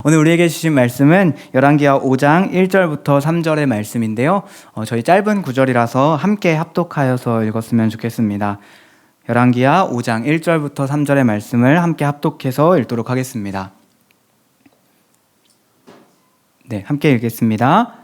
오늘 우리에게 주신 말씀은 열왕기하 5장 1절부터 3절의 말씀인데요. 저희 짧은 구절이라서 함께 합독하여서 읽었으면 좋겠습니다. 열왕기하 5장 1절부터 3절의 말씀을 함께 합독해서 읽도록 하겠습니다. 네, 함께 읽겠습니다.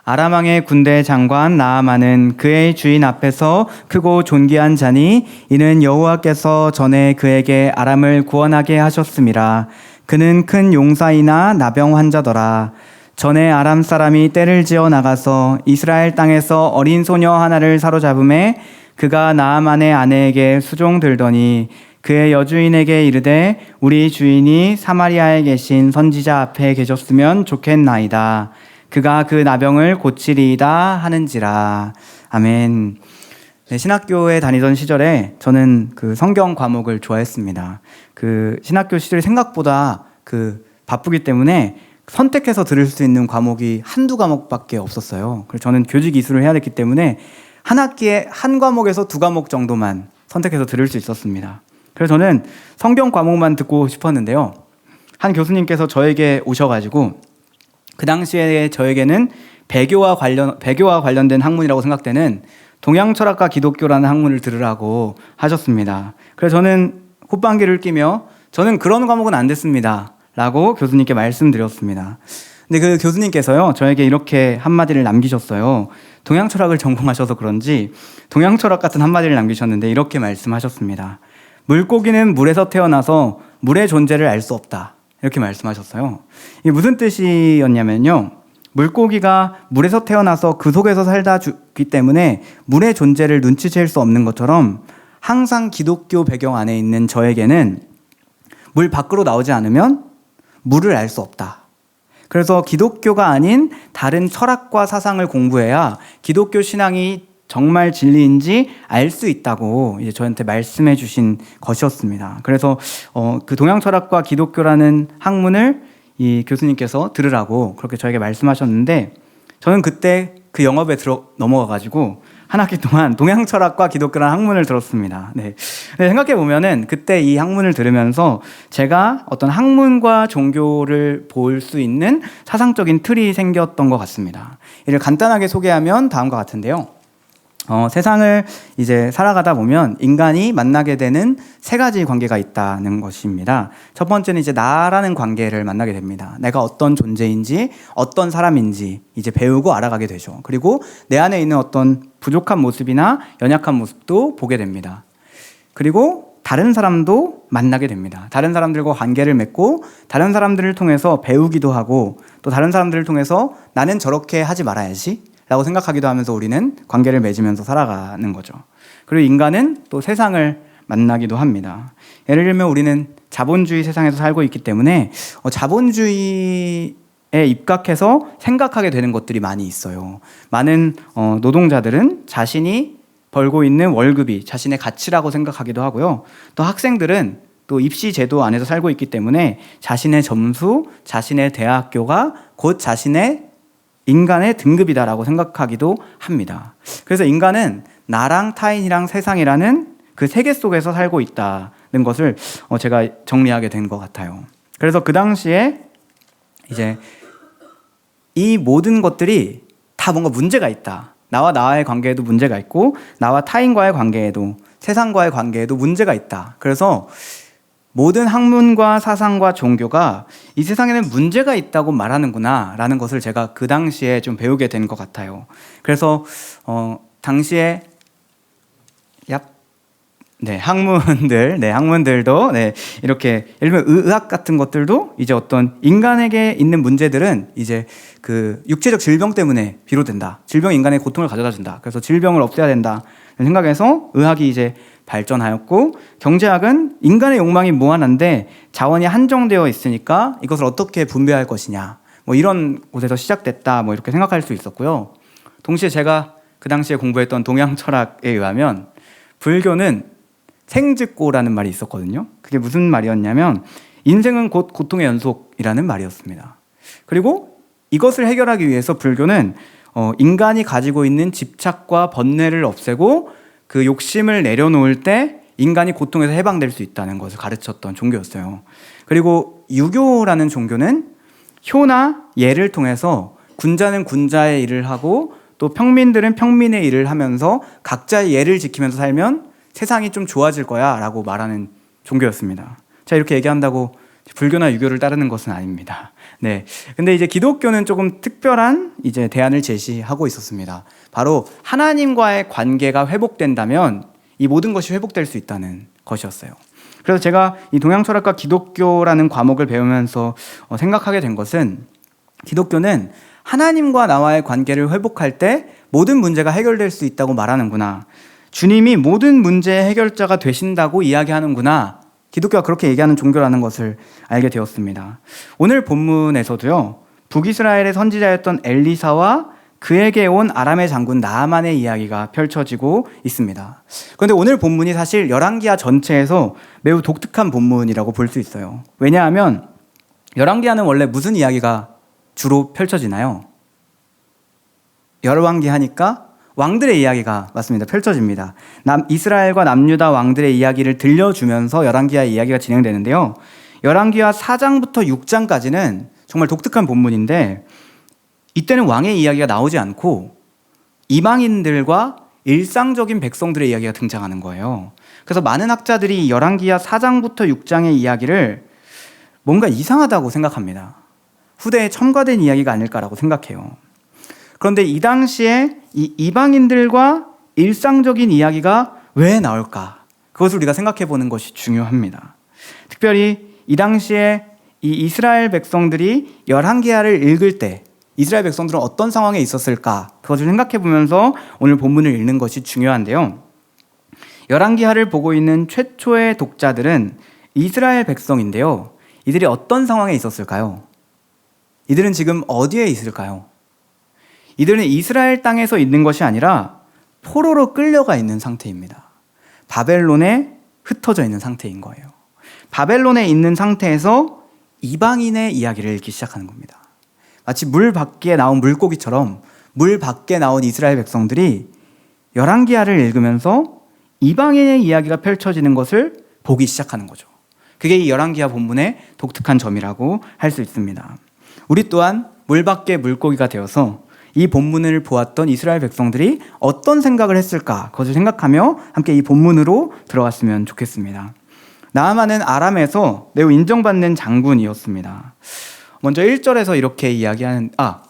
아람 왕의 군대 장관 나아만은 그의 주인 앞에서 크고 존귀한 자니 이는 여호와께서 전에 그에게 아람을 구원하게 하셨음이라. 그는 큰 용사이나 나병 환자더라. 전에 아람 사람이 떼를 지어 나가서 이스라엘 땅에서 어린 소녀 하나를 사로잡음에 그가 나아만의 아내에게 수종들더니 그의 여주인에게 이르되 우리 주인이 사마리아에 계신 선지자 앞에 계셨으면 좋겠나이다. 그가 그 나병을 고치리이다 하는지라. 아멘. 네, 신학교에 다니던 시절에 저는 그 성경 과목을 좋아했습니다. 그 신학교 시절이 생각보다 바쁘기 때문에 선택해서 들을 수 있는 과목이 한두 과목밖에 없었어요. 그래서 저는 교직 이수를 해야 됐기 때문에 한 학기에 한 과목에서 두 과목 정도만 선택해서 들을 수 있었습니다. 그래서 저는 성경 과목만 듣고 싶었는데요. 한 교수님께서 저에게 오셔가지고 그 당시에 저에게는 배교와 관련된 학문이라고 생각되는 동양철학과 기독교라는 학문을 들으라고 하셨습니다. 그래서 저는 콧방귀를 끼며 저는 그런 과목은 안 됐습니다 라고 교수님께 말씀드렸습니다. 근데 그 교수님께서요 저에게 이렇게 한마디를 남기셨어요. 동양철학을 전공하셔서 그런지 동양철학 같은 한마디를 남기셨는데 이렇게 말씀하셨습니다. 물고기는 물에서 태어나서 물의 존재를 알 수 없다, 이렇게 말씀하셨어요. 이게 무슨 뜻이었냐면요, 물고기가 물에서 태어나서 그 속에서 살다 죽기 때문에 물의 존재를 눈치챌 수 없는 것처럼 항상 기독교 배경 안에 있는 저에게는 물 밖으로 나오지 않으면 물을 알 수 없다. 그래서 기독교가 아닌 다른 철학과 사상을 공부해야 기독교 신앙이 정말 진리인지 알 수 있다고 이제 저한테 말씀해 주신 것이었습니다. 그래서 그 동양철학과 기독교라는 학문을 이 교수님께서 들으라고 그렇게 저에게 말씀하셨는데, 저는 그때 그 영업에 넘어가가지고 한 학기 동안 동양철학과 기독교라는 학문을 들었습니다. 네. 생각해 보면은 그때 이 학문을 들으면서 제가 어떤 학문과 종교를 볼 수 있는 사상적인 틀이 생겼던 것 같습니다. 이를 간단하게 소개하면 다음과 같은데요. 세상을 이제 살아가다 보면 인간이 만나게 되는 세 가지 관계가 있다는 것입니다. 첫 번째는 이제 나라는 관계를 만나게 됩니다. 내가 어떤 존재인지, 어떤 사람인지 이제 배우고 알아가게 되죠. 그리고 내 안에 있는 어떤 부족한 모습이나 연약한 모습도 보게 됩니다. 그리고 다른 사람도 만나게 됩니다. 다른 사람들과 관계를 맺고 다른 사람들을 통해서 배우기도 하고 또 다른 사람들을 통해서 나는 저렇게 하지 말아야지 라고 생각하기도 하면서 우리는 관계를 맺으면서 살아가는 거죠. 그리고 인간은 또 세상을 만나기도 합니다. 예를 들면 우리는 자본주의 세상에서 살고 있기 때문에 자본주의에 입각해서 생각하게 되는 것들이 많이 있어요. 많은 노동자들은 자신이 벌고 있는 월급이 자신의 가치라고 생각하기도 하고요. 또 학생들은 또 입시 제도 안에서 살고 있기 때문에 자신의 점수, 자신의 대학교가 곧 자신의 인간의 등급이다라고 생각하기도 합니다. 그래서 인간은 나랑 타인이랑 세상이라는 그 세계 속에서 살고 있다는 것을 제가 정리하게 된 것 같아요. 그래서 그 당시에 이제 이 모든 것들이 다 뭔가 문제가 있다. 나와의 관계에도 문제가 있고 나와 타인과의 관계에도, 세상과의 관계에도 문제가 있다. 그래서 모든 학문과 사상과 종교가 이 세상에는 문제가 있다고 말하는구나 라는 것을 제가 그 당시에 좀 배우게 된 것 같아요. 그래서 당시에 학문들도 이렇게 예를 들면 의학 같은 것들도 이제 어떤 인간에게 있는 문제들은 이제 그 육체적 질병 때문에 비롯된다. 질병이 인간의 고통을 가져다 준다. 그래서 질병을 없애야 된다 생각해서 의학이 이제 발전하였고, 경제학은 인간의 욕망이 무한한데 자원이 한정되어 있으니까 이것을 어떻게 분배할 것이냐, 이런 곳에서 시작됐다, 이렇게 생각할 수 있었고요. 동시에 제가 그 당시에 공부했던 동양 철학에 의하면 불교는 생즉고라는 말이 있었거든요. 그게 무슨 말이었냐면 인생은 곧 고통의 연속이라는 말이었습니다. 그리고 이것을 해결하기 위해서 불교는 인간이 가지고 있는 집착과 번뇌를 없애고 그 욕심을 내려놓을 때 인간이 고통에서 해방될 수 있다는 것을 가르쳤던 종교였어요. 그리고 유교라는 종교는 효나 예를 통해서 군자는 군자의 일을 하고 또 평민들은 평민의 일을 하면서 각자의 예를 지키면서 살면 세상이 좀 좋아질 거야 라고 말하는 종교였습니다. 자, 이렇게 얘기한다고 불교나 유교를 따르는 것은 아닙니다. 네. 근데 이제 기독교는 조금 특별한 이제 대안을 제시하고 있었습니다. 바로 하나님과의 관계가 회복된다면 이 모든 것이 회복될 수 있다는 것이었어요. 그래서 제가 이 동양철학과 기독교라는 과목을 배우면서 생각하게 된 것은 기독교는 하나님과 나와의 관계를 회복할 때 모든 문제가 해결될 수 있다고 말하는구나. 주님이 모든 문제의 해결자가 되신다고 이야기하는구나. 기독교가 그렇게 얘기하는 종교라는 것을 알게 되었습니다. 오늘 본문에서도요, 북이스라엘의 선지자였던 엘리사와 그에게 온 아람의 장군 나아만의 이야기가 펼쳐지고 있습니다. 그런데 오늘 본문이 사실 열왕기하 전체에서 매우 독특한 본문이라고 볼 수 있어요. 왜냐하면 열왕기하는 원래 무슨 이야기가 주로 펼쳐지나요? 열왕기하니까 왕들의 이야기가 맞습니다. 펼쳐집니다. 이스라엘과 남유다 왕들의 이야기를 들려주면서 열왕기하의 이야기가 진행되는데요. 열왕기하 4장부터 6장까지는 정말 독특한 본문인데 이때는 왕의 이야기가 나오지 않고 이방인들과 일상적인 백성들의 이야기가 등장하는 거예요. 그래서 많은 학자들이 열왕기하 4장부터 6장의 이야기를 뭔가 이상하다고 생각합니다. 후대에 첨가된 이야기가 아닐까라고 생각해요. 그런데 이 당시에 이 이방인들과 일상적인 이야기가 왜 나올까? 그것을 우리가 생각해 보는 것이 중요합니다. 특별히 이 당시에 이 이스라엘 백성들이 열왕기하를 읽을 때 이스라엘 백성들은 어떤 상황에 있었을까? 그것을 생각해 보면서 오늘 본문을 읽는 것이 중요한데요. 열왕기하를 보고 있는 최초의 독자들은 이스라엘 백성인데요. 이들이 어떤 상황에 있었을까요? 이들은 지금 어디에 있을까요? 이들은 이스라엘 땅에서 있는 것이 아니라 포로로 끌려가 있는 상태입니다. 바벨론에 흩어져 있는 상태인 거예요. 바벨론에 있는 상태에서 이방인의 이야기를 읽기 시작하는 겁니다. 마치 물 밖에 나온 물고기처럼 물 밖에 나온 이스라엘 백성들이 열왕기하를 읽으면서 이방인의 이야기가 펼쳐지는 것을 보기 시작하는 거죠. 그게 이 열왕기하 본문의 독특한 점이라고 할 수 있습니다. 우리 또한 물 밖의 물고기가 되어서 이 본문을 보았던 이스라엘 백성들이 어떤 생각을 했을까? 그것을 생각하며 함께 이 본문으로 들어갔으면 좋겠습니다. 나아만은 아람에서 매우 인정받는 장군이었습니다. 먼저 1절에서 이렇게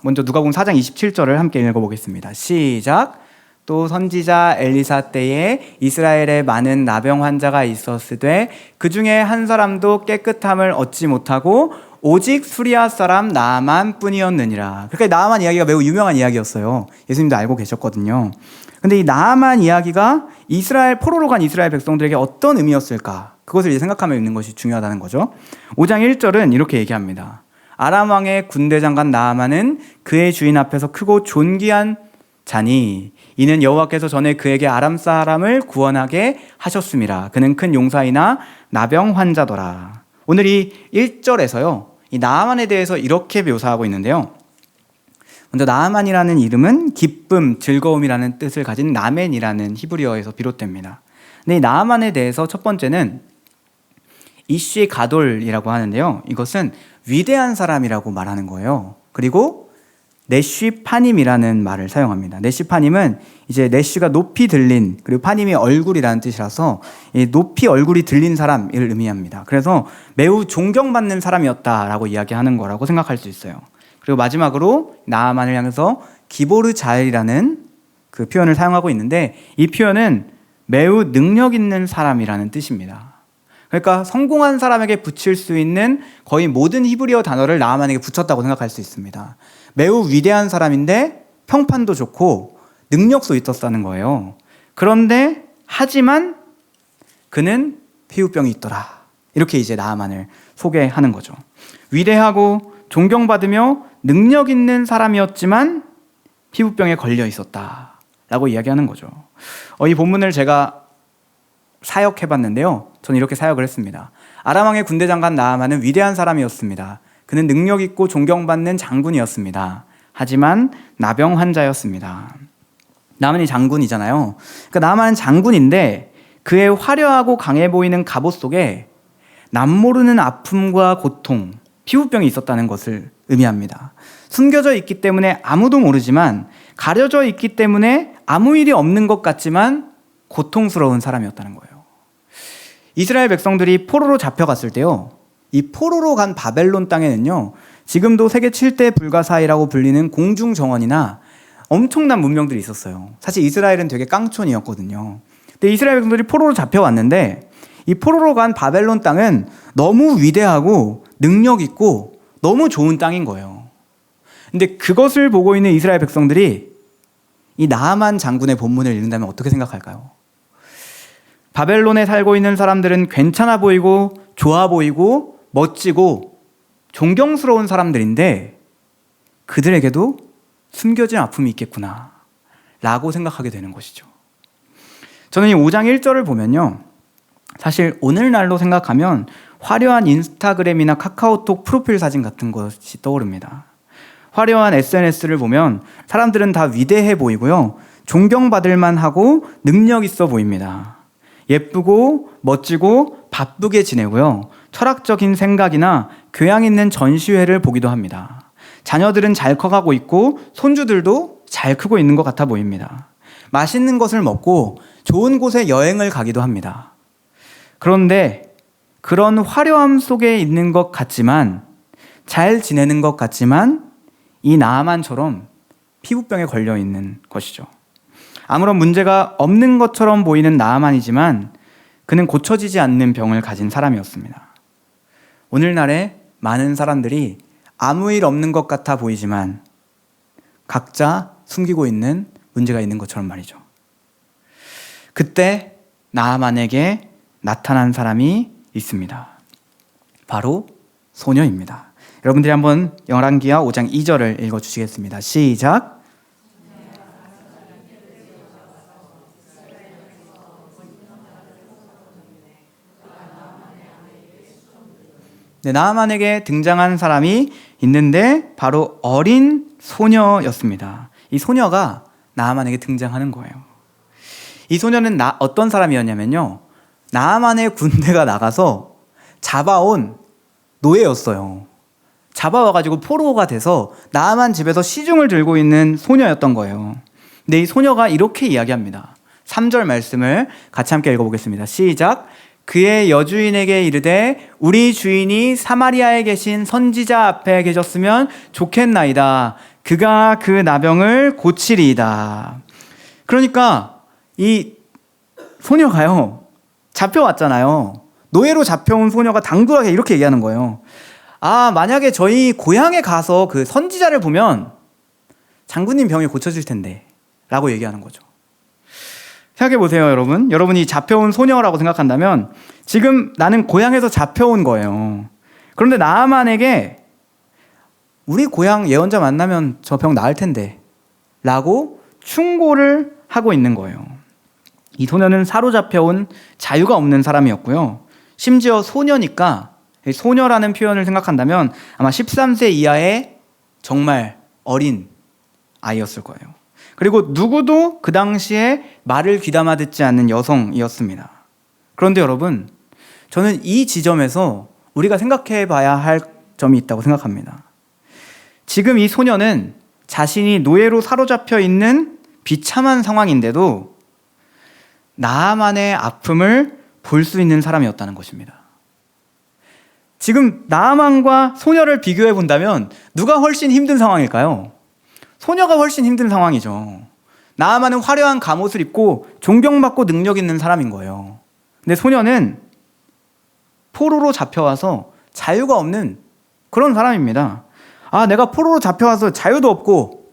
먼저 누가복음 4장 27절을 함께 읽어보겠습니다. 시작. 또 선지자 엘리사 때에 이스라엘에 많은 나병 환자가 있었으되 그 중에 한 사람도 깨끗함을 얻지 못하고 오직 수리아 사람 나아만 뿐이었느니라. 그러니까 나아만 이야기가 매우 유명한 이야기였어요. 예수님도 알고 계셨거든요. 근데 이 나아만 이야기가 포로로 간 이스라엘 백성들에게 어떤 의미였을까? 그것을 이제 생각하며 읽는 것이 중요하다는 거죠. 5장 1절은 이렇게 얘기합니다. 아람 왕의 군대 장관 나아만은 그의 주인 앞에서 크고 존귀한 자니 이는 여호와께서 전에 그에게 아람 사람을 구원하게 하셨음이라. 그는 큰 용사이나 나병 환자더라. 오늘 이 1절에서요. 이 나아만에 대해서 이렇게 묘사하고 있는데요. 먼저 나아만이라는 이름은 기쁨, 즐거움이라는 뜻을 가진 라멘이라는 히브리어에서 비롯됩니다. 근데 이 나아만에 대해서 첫 번째는 이쉬 가돌이라고 하는데요. 이것은 위대한 사람이라고 말하는 거예요. 그리고 네쉬파님이라는 말을 사용합니다. 네쉬파님은 이제 네쉬가 높이 들린, 그리고 파님이 얼굴이라는 뜻이라서 높이 얼굴이 들린 사람을 의미합니다. 그래서 매우 존경받는 사람이었다라고 이야기하는 거라고 생각할 수 있어요. 그리고 마지막으로 나아만을 향해서 기보르 자엘이라는 그 표현을 사용하고 있는데 이 표현은 매우 능력 있는 사람이라는 뜻입니다. 그러니까 성공한 사람에게 붙일 수 있는 거의 모든 히브리어 단어를 나아만에게 붙였다고 생각할 수 있습니다. 매우 위대한 사람인데 평판도 좋고 능력도 있었다는 거예요. 그런데 하지만 그는 피부병이 있더라. 이렇게 이제 나아만을 소개하는 거죠. 위대하고 존경받으며 능력 있는 사람이었지만 피부병에 걸려 있었다라고 이야기하는 거죠. 이 본문을 제가 사역해봤는데요. 저는 이렇게 사역을 했습니다. 아람 왕의 군대 장관 나아만은 위대한 사람이었습니다. 그는 능력 있고 존경받는 장군이었습니다. 하지만 나병 환자였습니다. 나아만이 장군이잖아요. 그러니까 나아만은 장군인데 그의 화려하고 강해 보이는 갑옷 속에 남모르는 아픔과 고통, 피부병이 있었다는 것을 의미합니다. 숨겨져 있기 때문에 아무도 모르지만 가려져 있기 때문에 아무 일이 없는 것 같지만 고통스러운 사람이었다는 거예요. 이스라엘 백성들이 포로로 잡혀갔을 때요, 이 포로로 간 바벨론 땅에는요, 지금도 세계 7대 불가사의라고 불리는 공중정원이나 엄청난 문명들이 있었어요. 사실 이스라엘은 되게 깡촌이었거든요. 근데 이스라엘 백성들이 포로로 잡혀왔는데 이 포로로 간 바벨론 땅은 너무 위대하고 능력 있고 너무 좋은 땅인 거예요. 근데 그것을 보고 있는 이스라엘 백성들이 이 나아만 장군의 본문을 읽는다면 어떻게 생각할까요? 바벨론에 살고 있는 사람들은 괜찮아 보이고 좋아 보이고 멋지고 존경스러운 사람들인데 그들에게도 숨겨진 아픔이 있겠구나 라고 생각하게 되는 것이죠. 저는 이 5장 1절을 보면요, 사실 오늘날로 생각하면 화려한 인스타그램이나 카카오톡 프로필 사진 같은 것이 떠오릅니다. 화려한 SNS를 보면 사람들은 다 위대해 보이고요, 존경받을 만하고 능력 있어 보입니다. 예쁘고 멋지고 바쁘게 지내고요, 철학적인 생각이나 교양 있는 전시회를 보기도 합니다. 자녀들은 잘 커가고 있고 손주들도 잘 크고 있는 것 같아 보입니다. 맛있는 것을 먹고 좋은 곳에 여행을 가기도 합니다. 그런데 그런 화려함 속에 있는 것 같지만, 잘 지내는 것 같지만 이 나아만처럼 피부병에 걸려 있는 것이죠. 아무런 문제가 없는 것처럼 보이는 나아만이지만 그는 고쳐지지 않는 병을 가진 사람이었습니다. 오늘날에 많은 사람들이 아무 일 없는 것 같아 보이지만 각자 숨기고 있는 문제가 있는 것처럼 말이죠. 그때 나아만에게 나타난 사람이 있습니다. 바로 소녀입니다. 여러분들이 한번 열왕기하 5장 2절을 읽어주시겠습니다. 시작. 네, 나아만에게 등장한 사람이 있는데 바로 어린 소녀였습니다. 이 소녀가 나아만에게 등장하는 거예요. 이 소녀는 어떤 사람이었냐면요, 나아만의 군대가 나가서 잡아온 노예였어요. 잡아와가지고 포로가 돼서 나아만 집에서 시중을 들고 있는 소녀였던 거예요. 근데 이 소녀가 이렇게 이야기합니다. 3절 말씀을 같이 함께 읽어보겠습니다. 시작. 그의 여주인에게 이르되 우리 주인이 사마리아에 계신 선지자 앞에 계셨으면 좋겠나이다. 그가 그 나병을 고치리이다. 그러니까 이 소녀가요, 잡혀왔잖아요. 노예로 잡혀온 소녀가 당돌하게 이렇게 얘기하는 거예요. 아, 만약에 저희 고향에 가서 그 선지자를 보면 장군님 병이 고쳐질 텐데 라고 얘기하는 거죠. 생각해 보세요, 여러분. 여러분이 잡혀온 소녀라고 생각한다면 지금 나는 고향에서 잡혀온 거예요. 그런데 나아만에게 우리 고향 예언자 만나면 저 병 나을 텐데 라고 충고를 하고 있는 거예요. 이 소녀는 사로잡혀온 자유가 없는 사람이었고요, 심지어 소녀니까, 소녀라는 표현을 생각한다면 아마 13세 이하의 정말 어린 아이였을 거예요. 그리고 누구도 그 당시에 말을 귀담아 듣지 않는 여성이었습니다. 그런데 여러분, 저는 이 지점에서 우리가 생각해 봐야 할 점이 있다고 생각합니다. 지금 이 소녀는 자신이 노예로 사로잡혀 있는 비참한 상황인데도 나아만의 아픔을 볼 수 있는 사람이었다는 것입니다. 지금 나아만과 소녀를 비교해 본다면 누가 훨씬 힘든 상황일까요? 소녀가 훨씬 힘든 상황이죠. 나아만은 화려한 갑옷을 입고 존경받고 능력 있는 사람인 거예요. 근데 소녀는 포로로 잡혀와서 자유가 없는 그런 사람입니다. 아, 내가 포로로 잡혀와서 자유도 없고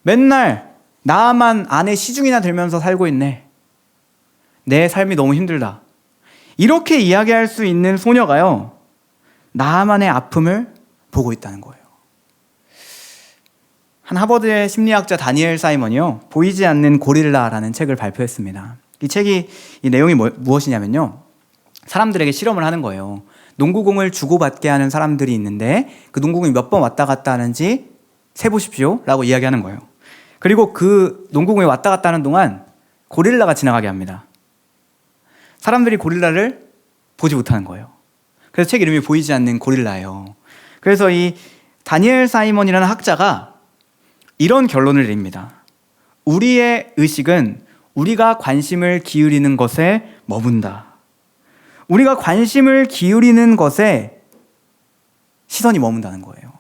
맨날 나아만 안에 시중이나 들면서 살고 있네. 내 삶이 너무 힘들다. 이렇게 이야기할 수 있는 소녀가요, 나아만의 아픔을 보고 있다는 거예요. 한 하버드의 심리학자 다니엘 사이먼이요, 보이지 않는 고릴라라는 책을 발표했습니다. 이 책이, 이 내용이 무엇이냐면요, 사람들에게 실험을 하는 거예요. 농구공을 주고받게 하는 사람들이 있는데 그 농구공이 몇 번 왔다 갔다 하는지 세보십시오 라고 이야기하는 거예요. 그리고 그 농구공이 왔다 갔다 하는 동안 고릴라가 지나가게 합니다. 사람들이 고릴라를 보지 못하는 거예요. 그래서 책 이름이 보이지 않는 고릴라예요. 그래서 이 다니엘 사이먼이라는 학자가 이런 결론을 내립니다. 우리의 의식은 우리가 관심을 기울이는 것에 머문다. 우리가 관심을 기울이는 것에 시선이 머문다는 거예요.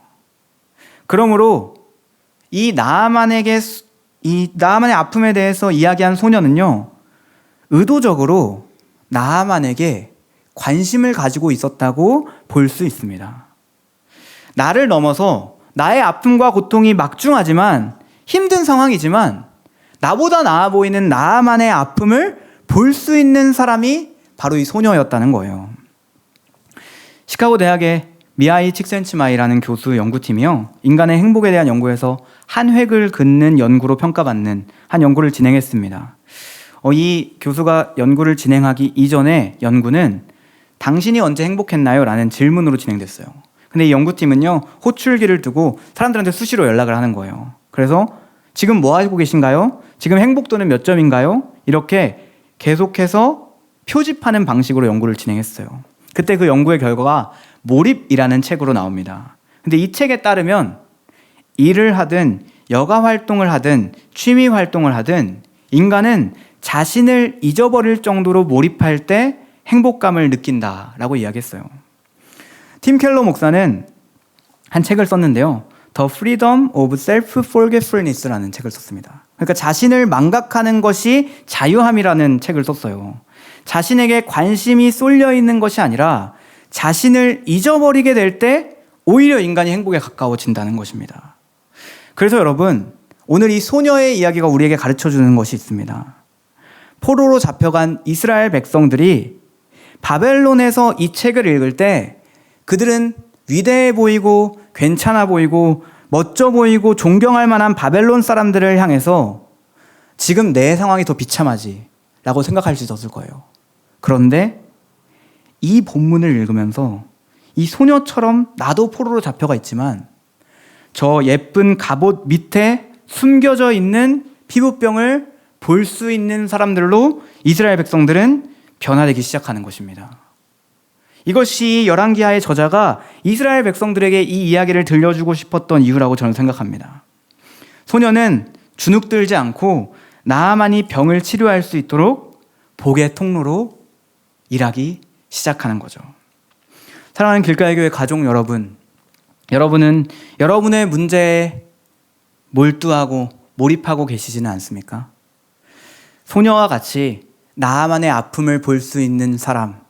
그러므로 이 나아만의 아픔에 대해서 이야기한 소녀는요, 의도적으로 나아만에게 관심을 가지고 있었다고 볼 수 있습니다. 나를 넘어서 나의 아픔과 고통이 막중하지만 힘든 상황이지만 나보다 나아 보이는 나아만의 아픔을 볼 수 있는 사람이 바로 이 소녀였다는 거예요. 시카고 대학의 미하이 칙센치마이라는 교수 연구팀이요, 인간의 행복에 대한 연구에서 한 획을 긋는 연구로 평가받는 한 연구를 진행했습니다. 이 교수가 연구를 진행하기 이전에 연구는 당신이 언제 행복했나요? 라는 질문으로 진행됐어요. 근데 이 연구팀은요, 호출기를 두고 사람들한테 수시로 연락을 하는 거예요. 그래서 지금 뭐 하고 계신가요? 지금 행복도는 몇 점인가요? 이렇게 계속해서 표집하는 방식으로 연구를 진행했어요. 그때 그 연구의 결과가 몰입이라는 책으로 나옵니다. 근데 이 책에 따르면 일을 하든 여가 활동을 하든 취미 활동을 하든 인간은 자신을 잊어버릴 정도로 몰입할 때 행복감을 느낀다라고 이야기했어요. 팀 켈러 목사는 한 책을 썼는데요, The Freedom of Self-Forgetfulness라는 책을 썼습니다. 그러니까 자신을 망각하는 것이 자유함이라는 책을 썼어요. 자신에게 관심이 쏠려 있는 것이 아니라 자신을 잊어버리게 될 때 오히려 인간이 행복에 가까워진다는 것입니다. 그래서 여러분, 오늘 이 소녀의 이야기가 우리에게 가르쳐주는 것이 있습니다. 포로로 잡혀간 이스라엘 백성들이 바벨론에서 이 책을 읽을 때 그들은 위대해 보이고 괜찮아 보이고 멋져 보이고 존경할 만한 바벨론 사람들을 향해서 지금 내 상황이 더 비참하지 라고 생각할 수 있었을 거예요. 그런데 이 본문을 읽으면서 이 소녀처럼 나도 포로로 잡혀가 있지만 저 예쁜 갑옷 밑에 숨겨져 있는 피부병을 볼 수 있는 사람들로 이스라엘 백성들은 변화되기 시작하는 것입니다. 이것이 열왕기하의 저자가 이스라엘 백성들에게 이 이야기를 들려주고 싶었던 이유라고 저는 생각합니다. 소녀는 주눅들지 않고 나아만이 병을 치료할 수 있도록 복의 통로로 일하기 시작하는 거죠. 사랑하는 길가의 교회 가족 여러분, 여러분은 여러분의 문제에 몰두하고 몰입하고 계시지는 않습니까? 소녀와 같이 나만의 아픔을 볼 수 있는 사람,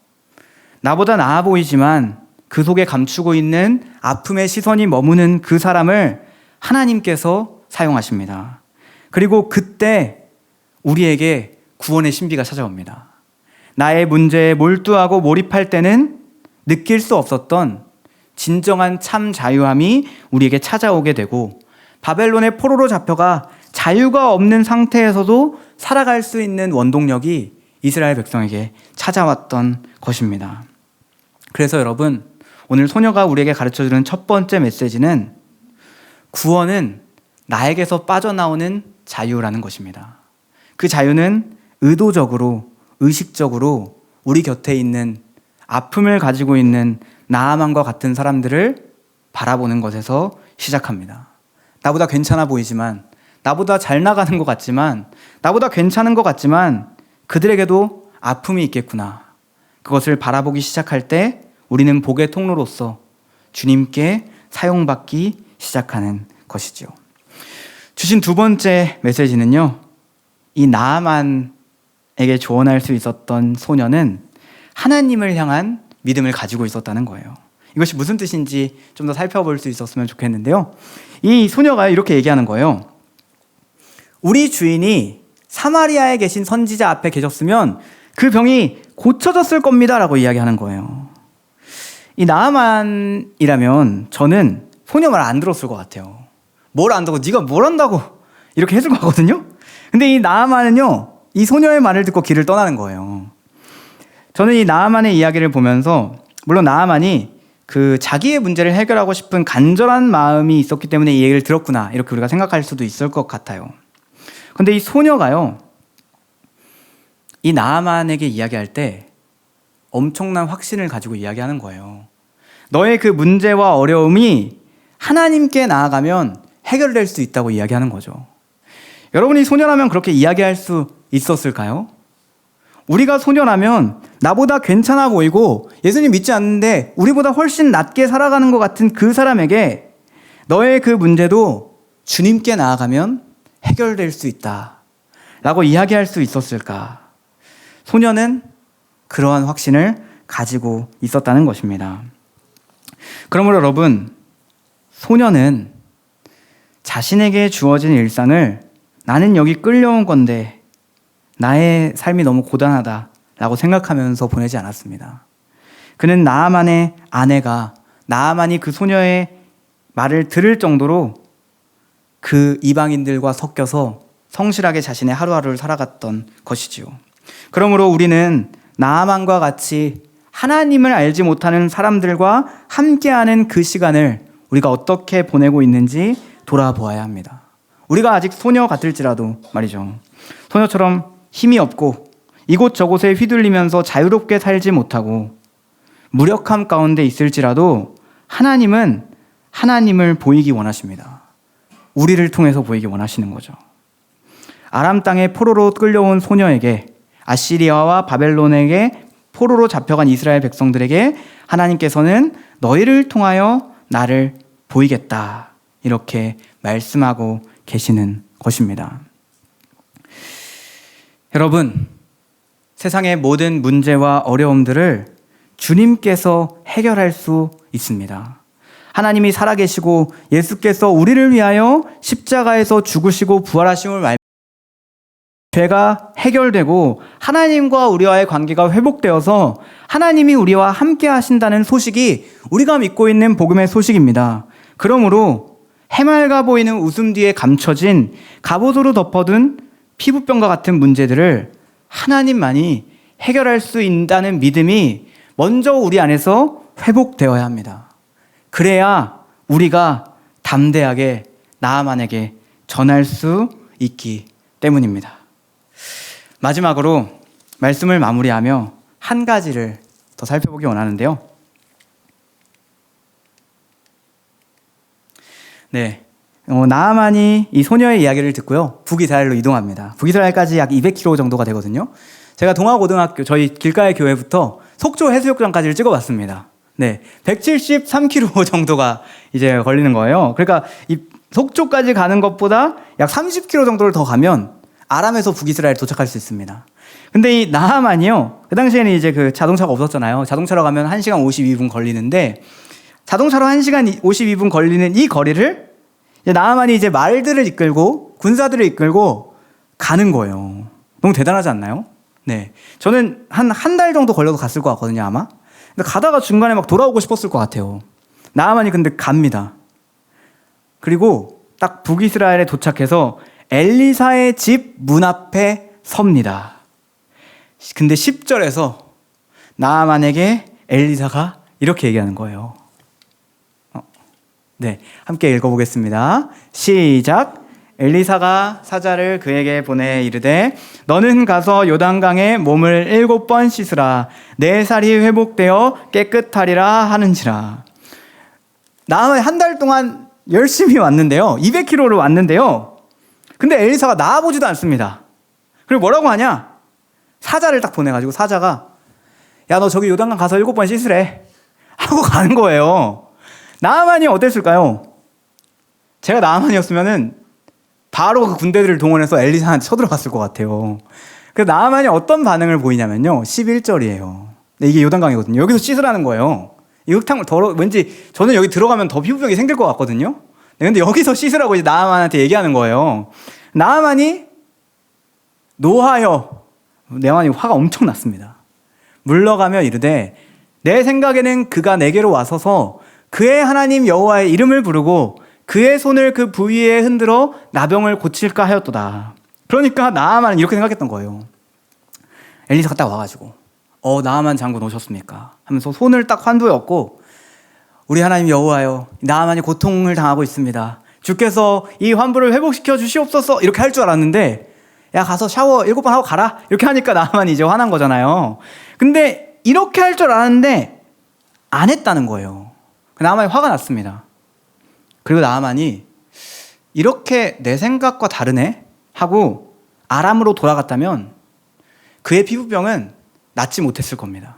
나보다 나아 보이지만 그 속에 감추고 있는 아픔의 시선이 머무는 그 사람을 하나님께서 사용하십니다. 그리고 그때 우리에게 구원의 신비가 찾아옵니다. 나의 문제에 몰두하고 몰입할 때는 느낄 수 없었던 진정한 참 자유함이 우리에게 찾아오게 되고, 바벨론의 포로로 잡혀가 자유가 없는 상태에서도 살아갈 수 있는 원동력이 이스라엘 백성에게 찾아왔던 것입니다. 그래서 여러분, 오늘 소녀가 우리에게 가르쳐주는 첫 번째 메시지는 구원은 나에게서 빠져나오는 자유라는 것입니다. 그 자유는 의도적으로, 의식적으로 우리 곁에 있는 아픔을 가지고 있는 나아만과 같은 사람들을 바라보는 것에서 시작합니다. 나보다 괜찮아 보이지만, 나보다 잘 나가는 것 같지만, 나보다 괜찮은 것 같지만 그들에게도 아픔이 있겠구나. 그것을 바라보기 시작할 때 우리는 복의 통로로서 주님께 사용받기 시작하는 것이죠. 주신 두 번째 메시지는요, 이 나아만에게 조언할 수 있었던 소녀는 하나님을 향한 믿음을 가지고 있었다는 거예요. 이것이 무슨 뜻인지 좀 더 살펴볼 수 있었으면 좋겠는데요, 이 소녀가 이렇게 얘기하는 거예요. 우리 주인이 사마리아에 계신 선지자 앞에 계셨으면 그 병이 고쳐졌을 겁니다 라고 이야기하는 거예요. 이 나아만이라면 저는 소녀 말 안 들었을 것 같아요. 뭘 안다고, 네가 뭘 안다고 이렇게 했을 것 같거든요. 근데 이 나아만은요, 이 소녀의 말을 듣고 길을 떠나는 거예요. 저는 이 나아만의 이야기를 보면서, 물론 나아만이 그 자기의 문제를 해결하고 싶은 간절한 마음이 있었기 때문에 이 얘기를 들었구나, 이렇게 우리가 생각할 수도 있을 것 같아요. 근데 이 소녀가요, 이 나아만에게 이야기할 때 엄청난 확신을 가지고 이야기하는 거예요. 너의 그 문제와 어려움이 하나님께 나아가면 해결될 수 있다고 이야기하는 거죠. 여러분이 소년하면 그렇게 이야기할 수 있었을까요? 우리가 소년하면 나보다 괜찮아 보이고 예수님 믿지 않는데 우리보다 훨씬 낫게 살아가는 것 같은 그 사람에게 너의 그 문제도 주님께 나아가면 해결될 수 있다 라고 이야기할 수 있었을까? 소년은 그러한 확신을 가지고 있었다는 것입니다. 그러므로 여러분, 소년은 자신에게 주어진 일상을 나는 여기 끌려온 건데 나의 삶이 너무 고단하다라고 생각하면서 보내지 않았습니다. 그는 나아만의 아내가 나아만이 그 소녀의 말을 들을 정도로 그 이방인들과 섞여서 성실하게 자신의 하루하루를 살아갔던 것이지요. 그러므로 우리는 나아만과 같이 하나님을 알지 못하는 사람들과 함께하는 그 시간을 우리가 어떻게 보내고 있는지 돌아보아야 합니다. 우리가 아직 소녀 같을지라도 말이죠. 소녀처럼 힘이 없고 이곳저곳에 휘둘리면서 자유롭게 살지 못하고 무력함 가운데 있을지라도 하나님은 하나님을 보이기 원하십니다. 우리를 통해서 보이기 원하시는 거죠. 아람 땅에 포로로 끌려온 소녀에게 아시리아와 바벨론에게 포로로 잡혀간 이스라엘 백성들에게 하나님께서는 너희를 통하여 나를 보이겠다 이렇게 말씀하고 계시는 것입니다. 여러분, 세상의 모든 문제와 어려움들을 주님께서 해결할 수 있습니다. 하나님이 살아계시고 예수께서 우리를 위하여 십자가에서 죽으시고 부활하심을 말미암아 죄가 해결되고 하나님과 우리와의 관계가 회복되어서 하나님이 우리와 함께 하신다는 소식이 우리가 믿고 있는 복음의 소식입니다. 그러므로 해맑아 보이는 웃음 뒤에 감춰진 갑옷으로 덮어둔 피부병과 같은 문제들을 하나님만이 해결할 수 있다는 믿음이 먼저 우리 안에서 회복되어야 합니다. 그래야 우리가 담대하게 나아만에게 전할 수 있기 때문입니다. 마지막으로 말씀을 마무리하며 한 가지를 더 살펴보기 원하는데요. 나아만이 이 소녀의 이야기를 듣고요. 북이스라엘로 이동합니다. 북이스라엘까지 약 200km 정도가 되거든요. 제가 동아고등학교 저희 길가의 교회부터 속초 해수욕장까지를 찍어봤습니다. 173km 정도가 이제 걸리는 거예요. 그러니까 이 속초까지 가는 것보다 약 30km 정도를 더 가면 아람에서 북이스라엘 도착할 수 있습니다. 근데 이 나아만이요. 그 당시에는 이제 그 자동차가 없었잖아요. 자동차로 가면 1시간 52분 걸리는데 자동차로 1시간 52분 걸리는 이 거리를 이제 나아만이 이제 말들을 이끌고 군사들을 이끌고 가는 거예요. 너무 대단하지 않나요? 저는 한 달 정도 걸려도 갔을 것 같거든요, 아마. 근데 가다가 중간에 막 돌아오고 싶었을 것 같아요. 나아만이 근데 갑니다. 그리고 딱 북이스라엘에 도착해서 엘리사의 집 문 앞에 섭니다. 근데 10절에서 나아만에게 엘리사가 이렇게 얘기하는 거예요. 함께 읽어보겠습니다. 시작. 엘리사가 사자를 그에게 보내 이르되 너는 가서 요단강에 몸을 7번 씻으라. 내 살이 회복되어 깨끗하리라 하는지라. 나아만이 한 달 동안 열심히 왔는데요. 200km로 왔는데요. 근데 엘리사가 나아보지도 않습니다. 그리고 뭐라고 하냐? 사자를 딱 보내가지고 사자가 야, 너 저기 요단강 가서 7번 씻으래 하고 가는 거예요. 나아만이 어땠을까요? 제가 나아만이었으면은 바로 그 군대들을 동원해서 엘리사한테 쳐들어갔을 것 같아요. 그래서 나아만이 어떤 반응을 보이냐면요. 11절이에요. 이게 요단강이거든요. 여기서 씻으라는 거예요. 이 흙탕물 왠지 저는 여기 들어가면 더 피부병이 생길 것 같거든요. 근데 여기서 씻으라고 이제 나아만한테 얘기하는 거예요. 나아만이 노하여, 나아만이 화가 엄청 났습니다. 물러가며 이르되 내 생각에는 그가 내게로 와서서 그의 하나님 여호와의 이름을 부르고 그의 손을 그 부위에 흔들어 나병을 고칠까 하였도다. 그러니까 나아만은 이렇게 생각했던 거예요. 엘리사가 딱 와가지고 나아만 장군 오셨습니까? 하면서 손을 딱 환도에 얹고 우리 하나님 여호와여, 나아만이 고통을 당하고 있습니다. 주께서 이 환부를 회복시켜 주시옵소서 이렇게 할 줄 알았는데 야, 가서 샤워 7번 하고 가라 이렇게 하니까 나아만이 이제 화난 거잖아요. 근데 이렇게 할 줄 알았는데 안 했다는 거예요. 나아만이 화가 났습니다. 그리고 나아만이 이렇게 내 생각과 다르네? 하고 아람으로 돌아갔다면 그의 피부병은 낫지 못했을 겁니다.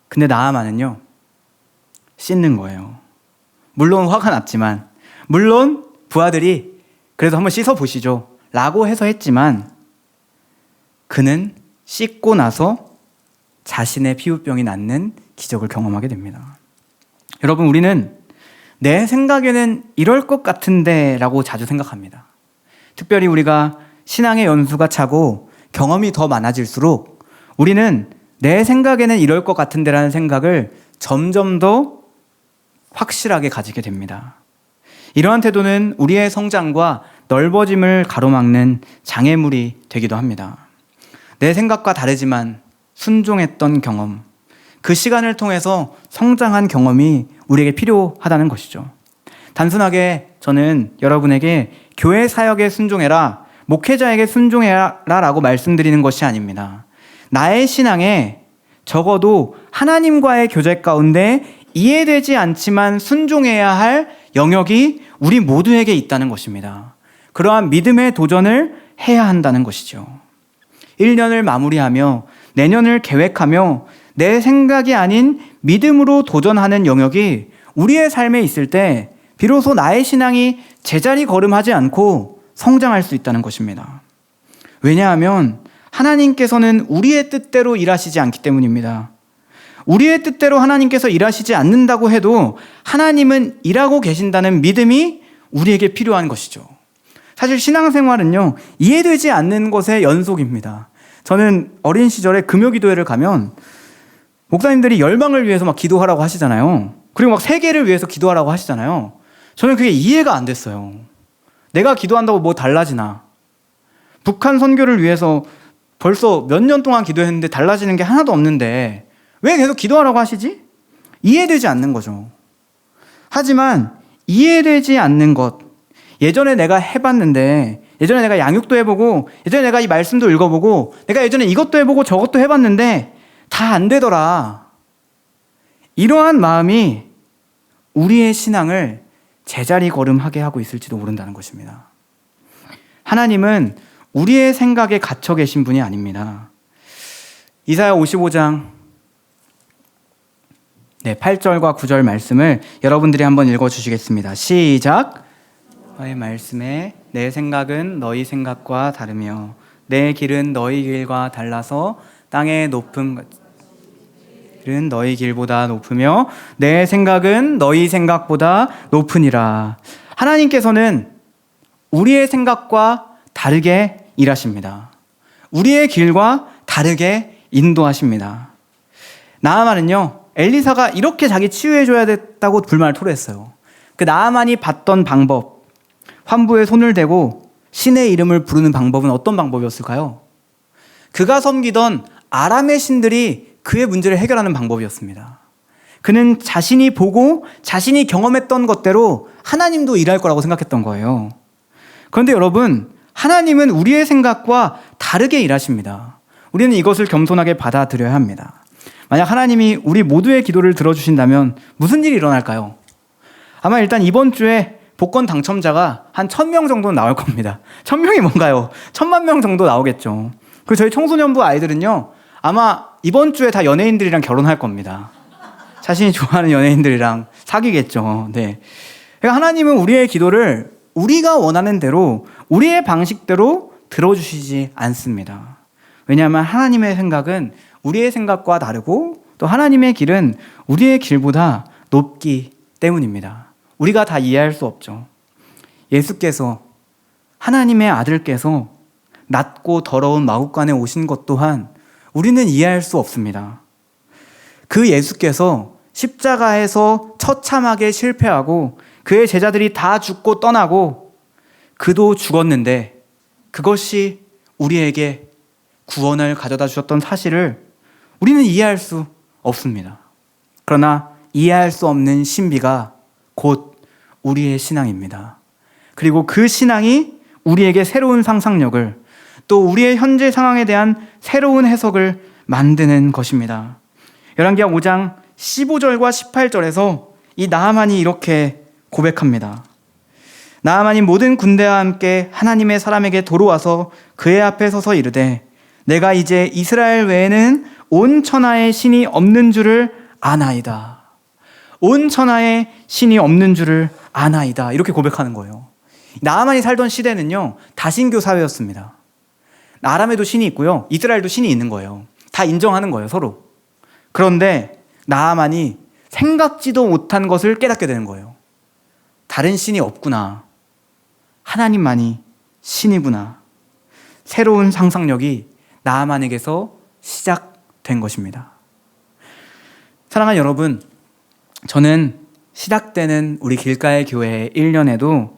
근데 나아만은요, 씻는 거예요. 물론 화가 났지만, 물론 부하들이 그래도 한번 씻어보시죠 라고 해서 했지만, 그는 씻고 나서 자신의 피부병이 낫는 기적을 경험하게 됩니다. 여러분, 우리는 내 생각에는 이럴 것 같은데 라고 자주 생각합니다. 특별히 우리가 신앙의 연수가 차고 경험이 더 많아질수록 우리는 내 생각에는 이럴 것 같은데 라는 생각을 점점 더 확실하게 가지게 됩니다. 이러한 태도는 우리의 성장과 넓어짐을 가로막는 장애물이 되기도 합니다. 내 생각과 다르지만 순종했던 경험, 그 시간을 통해서 성장한 경험이 우리에게 필요하다는 것이죠. 단순하게 저는 여러분에게 교회 사역에 순종해라, 목회자에게 순종해라 라고 말씀드리는 것이 아닙니다. 나의 신앙에 적어도 하나님과의 교제 가운데 이해되지 않지만 순종해야 할 영역이 우리 모두에게 있다는 것입니다. 그러한 믿음의 도전을 해야 한다는 것이죠. 1년을 마무리하며 내년을 계획하며 내 생각이 아닌 믿음으로 도전하는 영역이 우리의 삶에 있을 때 비로소 나의 신앙이 제자리 걸음하지 않고 성장할 수 있다는 것입니다. 왜냐하면 하나님께서는 우리의 뜻대로 일하시지 않기 때문입니다. 우리의 뜻대로 하나님께서 일하시지 않는다고 해도 하나님은 일하고 계신다는 믿음이 우리에게 필요한 것이죠. 사실 신앙생활은요, 이해되지 않는 것의 연속입니다. 저는 어린 시절에 금요기도회를 가면 목사님들이 열방을 위해서 막 기도하라고 하시잖아요. 그리고 막 세계를 위해서 기도하라고 하시잖아요. 저는 그게 이해가 안 됐어요. 내가 기도한다고 뭐 달라지나? 북한 선교를 위해서 벌써 몇 년 동안 기도했는데 달라지는 게 하나도 없는데 왜 계속 기도하라고 하시지? 이해되지 않는 거죠. 하지만 이해되지 않는 것, 예전에 내가 해봤는데, 예전에 내가 양육도 해보고, 예전에 내가 이 말씀도 읽어보고, 내가 예전에 이것도 해보고 저것도 해봤는데 다 안 되더라. 이러한 마음이 우리의 신앙을 제자리 걸음하게 하고 있을지도 모른다는 것입니다. 하나님은 우리의 생각에 갇혀 계신 분이 아닙니다. 이사야 55장 8절과 9절 말씀을 여러분들이 한번 읽어주시겠습니다. 시작! 너의 말씀에 내 생각은 너희 생각과 다르며 내 길은 너희 길과 달라서 땅의 높은 길은 너희 길보다 높으며 내 생각은 너희 생각보다 높으니라. 하나님께서는 우리의 생각과 다르게 일하십니다. 우리의 길과 다르게 인도하십니다. 나아만은요, 엘리사가 이렇게 자기 치유해줘야 됐다고 불만을 토로했어요. 그 나아만이 봤던 방법, 환부에 손을 대고 신의 이름을 부르는 방법은 어떤 방법이었을까요? 그가 섬기던 아람의 신들이 그의 문제를 해결하는 방법이었습니다. 그는 자신이 보고 자신이 경험했던 것대로 하나님도 일할 거라고 생각했던 거예요. 그런데 여러분, 하나님은 우리의 생각과 다르게 일하십니다. 우리는 이것을 겸손하게 받아들여야 합니다. 만약 하나님이 우리 모두의 기도를 들어주신다면 무슨 일이 일어날까요? 아마 일단 이번 주에 복권 당첨자가 한 1000명 정도 나올 겁니다. 1000명이 뭔가요? 1000만 명 정도 나오겠죠. 그리고 저희 청소년부 아이들은요, 아마 이번 주에 다 연예인들이랑 결혼할 겁니다. 자신이 좋아하는 연예인들이랑 사귀겠죠. 네. 그러니까 하나님은 우리의 기도를 우리가 원하는 대로, 우리의 방식대로 들어주시지 않습니다. 왜냐하면 하나님의 생각은 우리의 생각과 다르고 또 하나님의 길은 우리의 길보다 높기 때문입니다. 우리가 다 이해할 수 없죠. 예수께서, 하나님의 아들께서 낮고 더러운 마구간에 오신 것 또한 우리는 이해할 수 없습니다. 그 예수께서 십자가에서 처참하게 실패하고 그의 제자들이 다 죽고 떠나고 그도 죽었는데 그것이 우리에게 구원을 가져다 주셨던 사실을 우리는 이해할 수 없습니다. 그러나 이해할 수 없는 신비가 곧 우리의 신앙입니다. 그리고 그 신앙이 우리에게 새로운 상상력을, 또 우리의 현재 상황에 대한 새로운 해석을 만드는 것입니다. 열왕기하 5장 15절과 18절에서 이 나아만이 이렇게 고백합니다. 나아만이 모든 군대와 함께 하나님의 사람에게 도로와서 그의 앞에 서서 이르되 내가 이제 이스라엘 외에는 온 천하에 신이 없는 줄을 아나이다. 온 천하에 신이 없는 줄을 아나이다. 이렇게 고백하는 거예요. 나아만이 살던 시대는요, 다신교 사회였습니다. 아람에도 신이 있고요, 이스라엘도 신이 있는 거예요. 다 인정하는 거예요, 서로. 그런데 나아만이 생각지도 못한 것을 깨닫게 되는 거예요. 다른 신이 없구나. 하나님만이 신이구나. 새로운 상상력이 나아만에게서 시작된 것입니다. 사랑하는 여러분, 저는 시작되는 우리 길가의 교회 1년에도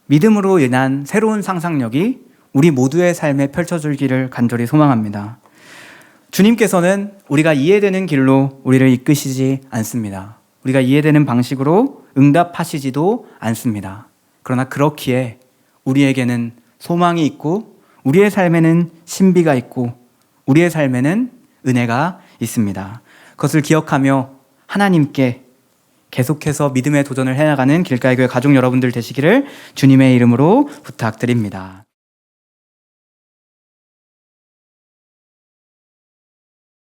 믿음으로 인한 새로운 상상력이 우리 모두의 삶에 펼쳐질기를 간절히 소망합니다. 주님께서는 우리가 이해되는 길로 우리를 이끄시지 않습니다. 우리가 이해되는 방식으로 응답하시지도 않습니다. 그러나 그렇기에 우리에게는 소망이 있고 우리의 삶에는 신비가 있고 우리의 삶에는 은혜가 있습니다. 그것을 기억하며 하나님께 계속해서 믿음의 도전을 해나가는 길가의 교회 가족 여러분들 되시기를 주님의 이름으로 부탁드립니다.